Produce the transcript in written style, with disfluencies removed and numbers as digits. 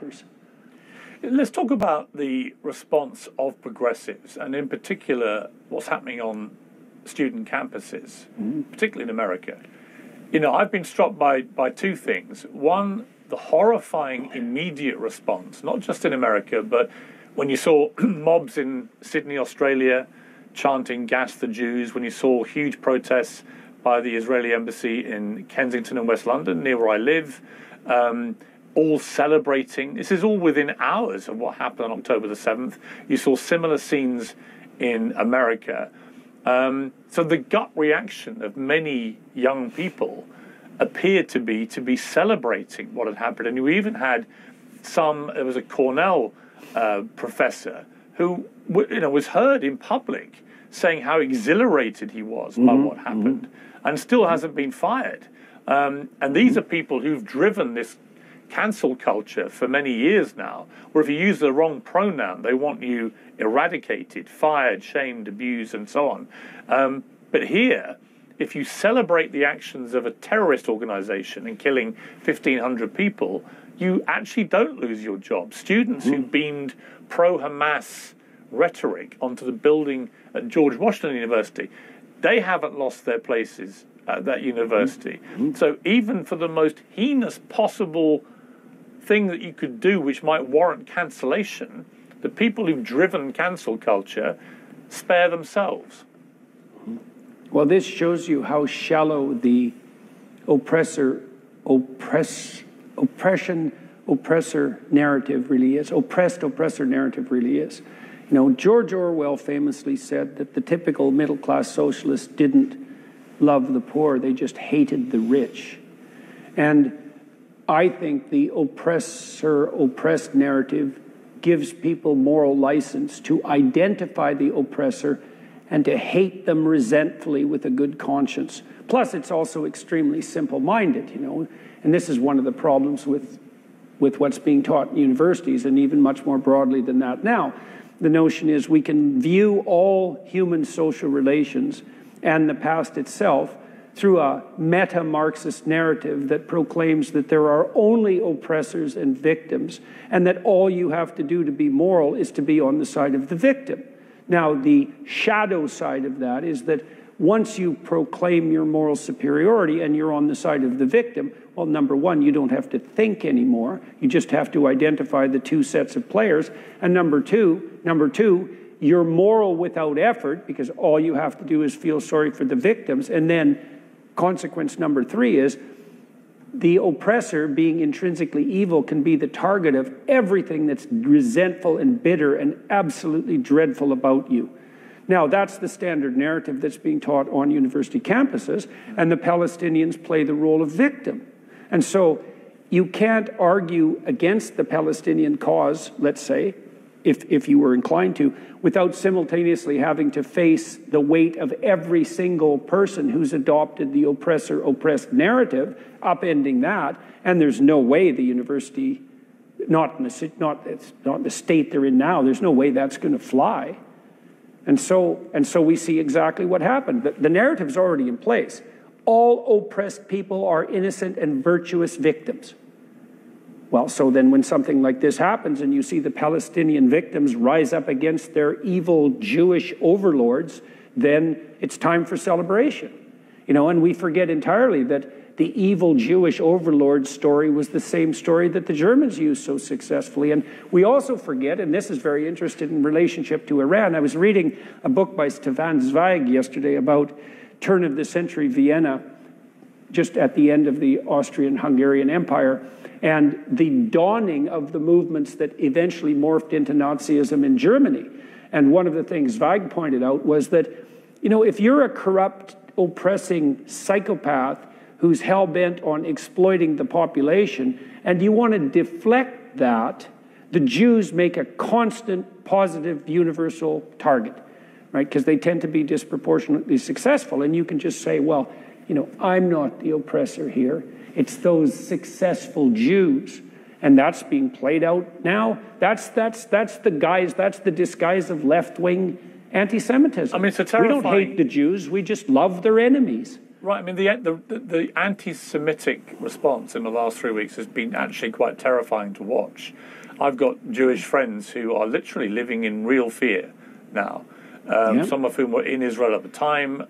factors. Let's talk about the response of progressives, and in particular, what's happening on student campuses, particularly in America. You know, I've been struck by two things. One, the horrifying immediate response, not just in America, but when you saw mobs in Sydney, Australia, chanting "Gas the Jews," when you saw huge protests by the Israeli embassy in Kensington and West London, near where I live, all celebrating. This is all within hours of what happened on October the 7th. You saw similar scenes in America. So the gut reaction of many young people appeared to be celebrating what had happened. And you even had there was a Cornell professor who was heard in public saying how exhilarated he was by what happened, and still hasn't been fired. And these are people who've driven this cancel culture for many years now, where if you use the wrong pronoun, they want you eradicated, fired, shamed, abused, and so on. But here, if you celebrate the actions of a terrorist organization and killing 1,500 people, you actually don't lose your job. Students who beamed pro-Hamas rhetoric onto the building at George Washington University, they haven't lost their places at that university. So even for the most heinous possible thing that you could do which might warrant cancellation, the people who've driven cancel culture spare themselves. Well, this shows you how shallow the oppressor narrative really is. Oppressed oppressor narrative really is. You know, George Orwell famously said that the typical middle-class socialist didn't love the poor, they just hated the rich. And I think the oppressor-oppressed narrative gives people moral license to identify the oppressor and to hate them resentfully with a good conscience. Plus, it's also extremely simple-minded, you know. And this is one of the problems with what's being taught in universities, and even much more broadly than that now. The notion is we can view all human social relations and the past itself through a meta-Marxist narrative that proclaims that there are only oppressors and victims, and that all you have to do to be moral is to be on the side of the victim. Now, the shadow side of that is that once you proclaim your moral superiority and you're on the side of the victim, well, number one, you don't have to think anymore. You just have to identify the two sets of players. And number two, you're moral without effort, because all you have to do is feel sorry for the victims. And then consequence number three is the oppressor, being intrinsically evil, can be the target of everything that's resentful and bitter and absolutely dreadful about you. Now, that's the standard narrative that's being taught on university campuses, and the Palestinians play the role of victim. And so you can't argue against the Palestinian cause, let's say, if you were inclined to, without simultaneously having to face the weight of every single person who's adopted the oppressor-oppressed narrative, upending that. And there's no way the university, not in the state they're in now, there's no way that's going to fly. And so we see exactly what happened. The narrative's already in place. All oppressed people are innocent and virtuous victims. Well, so then when something like this happens and you see the Palestinian victims rise up against their evil Jewish overlords, then it's time for celebration. You know, and we forget entirely that the evil Jewish overlord story was the same story that the Germans used so successfully. And we also forget, and this is very interesting in relationship to Iran, I was reading a book by Stefan Zweig yesterday about turn-of-the-century Vienna, just at the end of the Austrian-Hungarian Empire, and the dawning of the movements that eventually morphed into Nazism in Germany. And one of the things Zweig pointed out was that, you know, if you're a corrupt, oppressing psychopath who's hell-bent on exploiting the population, and you want to deflect that, the Jews make a constant, positive, universal target, right? Because they tend to be disproportionately successful. And you can just say, well, you know, I'm not the oppressor here. It's those successful Jews. And that's being played out now. That's the disguise of left-wing anti-Semitism. I mean, it's a terrifying... We don't hate the Jews, we just love their enemies. Right. I mean, the anti-Semitic response in the last 3 weeks has been actually quite terrifying to watch. I've got Jewish friends who are literally living in real fear now. Some of whom were in Israel at the time.